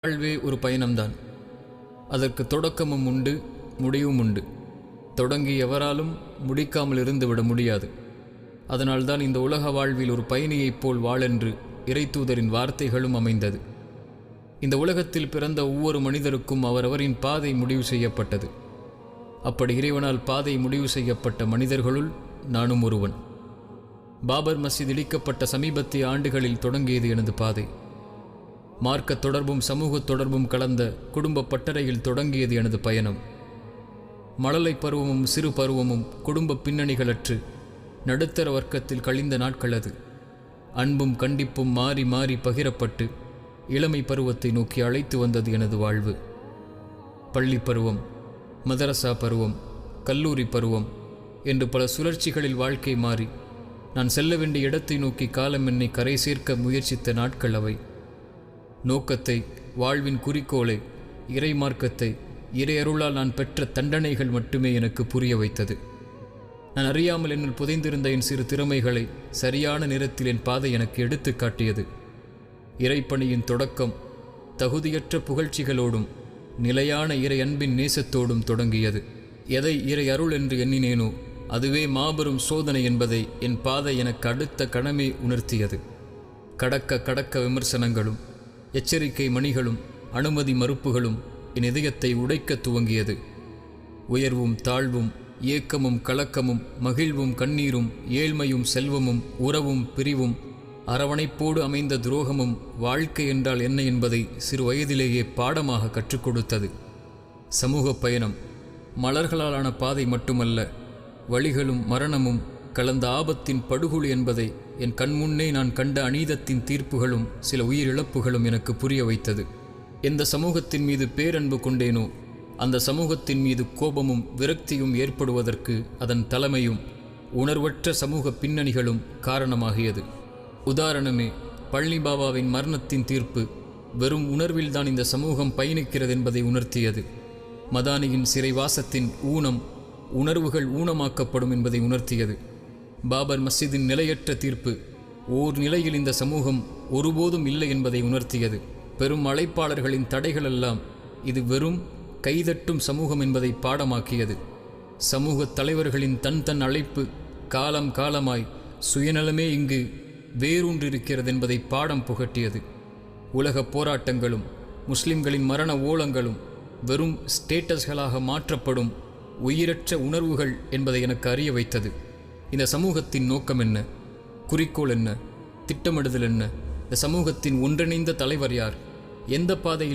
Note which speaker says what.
Speaker 1: வாழ்வே ஒரு பயணம்தான். அதற்கு தொடக்கமும் உண்டு, முடிவும் உண்டு. தொடங்கி எவராலும் முடிக்காமல் இருந்துவிட முடியாது. அதனால்தான் இந்த உலக வாழ்வில் ஒரு பயணியைப் போல் வாழென்று இறைத்தூதரின் வார்த்தைகளும் அமைந்தது. இந்த உலகத்தில் பிறந்த ஒவ்வொரு மனிதருக்கும் அவரவரின் பாதை முடிவு செய்யப்பட்டது. அப்படி இறைவனால் பாதை முடிவு செய்யப்பட்ட மனிதர்களுள் நானும் ஒருவன். பாபர் மஸ்ஜித் இடிக்கப்பட்ட சமீபத்திய ஆண்டுகளில் தொடங்கியது எனது பாதை. மார்க்க தொடர்பும் சமூக தொடர்பும் கலந்த குடும்ப பட்டறையில் தொடங்கியது எனது பயணம். மழலை பருவமும் சிறு பருவமும் குடும்ப பின்னணிகளற்று நடுத்தர வர்க்கத்தில் கழிந்த நாட்கள் அது. அன்பும் கண்டிப்பும் மாறி மாறி பகிரப்பட்டு இளமை பருவத்தை நோக்கி அழைத்து வந்தது எனது வாழ்வு. பள்ளி பருவம், மதரசா பருவம், கல்லூரி பருவம் என்று பல சுழற்சிகளில் வாழ்க்கை மாறி நான் செல்ல வேண்டிய இடத்தை நோக்கி காலம் என்னை கரை சேர்க்க முயற்சித்த நாட்கள் அவை. நோக்கத்தை, வாழ்வின் குறிக்கோளை, இறை மார்க்கத்தை, இறையருளால் நான் பெற்ற தண்டனைகள் மட்டுமே எனக்கு புரிய வைத்தது. நான் அறியாமல் என்னில் புதைந்திருந்த என் சிறு திறமைகளை சரியான நேரத்தில் என் பாதை எனக்கு எடுத்து காட்டியது. இறைப்பணியின் தொடக்கம் தகுதியற்ற புகழ்ச்சிகளோடும் நிலையான இறை அன்பின் நேசத்தோடும் தொடங்கியது. எதை இறை அருள் என்று எண்ணினேனோ அதுவே மாபெரும் சோதனை என்பதை என் பாதை எனக்கு அடுத்த கணமே உணர்த்தியது. கடக்க கடக்க விமர்சனங்களும் எச்சரிக்கை மணிகளும் அனுமதி மறுப்புகளும் என் இதயத்தை உடைக்க துவங்கியது. உயர்வும் தாழ்வும், ஏக்கமும் கலக்கமும், மகிழ்வும் கண்ணீரும், ஏழ்மையும் செல்வமும், உறவும் பிரிவும், அரவணைப்போடு அமைந்த துரோகமும் வாழ்க்கை என்றால் என்ன என்பதை சிறு வயதிலேயே பாடமாக கற்றுக் கொடுத்தது. சமூக பயணம் மலர்களாலான பாதை மட்டுமல்ல, வழிகளும் மரணமும் கலந்த ஆபத்தின் படுகொலி என்பதை என் கண்முன்னே நான் கண்ட அநீதத்தின் தீர்ப்புகளும் சில உயிரிழப்புகளும் எனக்கு புரிய வைத்தது. எந்த சமூகத்தின் மீது பேரன்பு கொண்டேனோ அந்த சமூகத்தின் மீது கோபமும் விரக்தியும் ஏற்படுவதற்கு அதன் தலைமையும் உணர்வற்ற சமூக பின்னணிகளும் காரணமாகியது. உதாரணமே, பழனி பாபாவின் மரணத்தின் தீர்ப்பு வெறும் உணர்வில்தான் இந்த சமூகம் பயணிக்கிறது என்பதை உணர்த்தியது. மதானியின் சிறைவாசத்தின் ஊனம் உணர்வுகள் ஊனமாக்கப்படும் என்பதை உணர்த்தியது. பாபர் மஸ்ஜிதின் நிலையற்ற தீர்ப்பு ஓர் நிலையில் இந்த சமூகம் ஒருபோதும் இல்லை என்பதை உணர்த்தியது. பெரும் அழைப்பாளர்களின் தடைகளெல்லாம் இது வெறும் கைதட்டும் சமூகம் என்பதை பாடமாக்கியது. சமூக தலைவர்களின் தன் அழைப்பு காலம் காலமாய் சுயநலமே இங்கு வேரூன்றிருக்கிறது என்பதை பாடம் புகட்டியது. உலக போராட்டங்களும் முஸ்லிம்களின் மரண ஓலங்களும் வெறும் ஸ்டேட்டஸ்களாக மாற்றப்படும் உயிரற்ற உணர்வுகள் என்பதை எனக்கு அறிய வைத்தது. இந்த சமூகத்தின் நோக்கம் என்ன, குறிக்கோள் என்ன, திட்டமிடுதல் என்ன, இந்த சமூகத்தின் ஒன்றிணைந்த தலைவர் யார், எந்த பாதையில்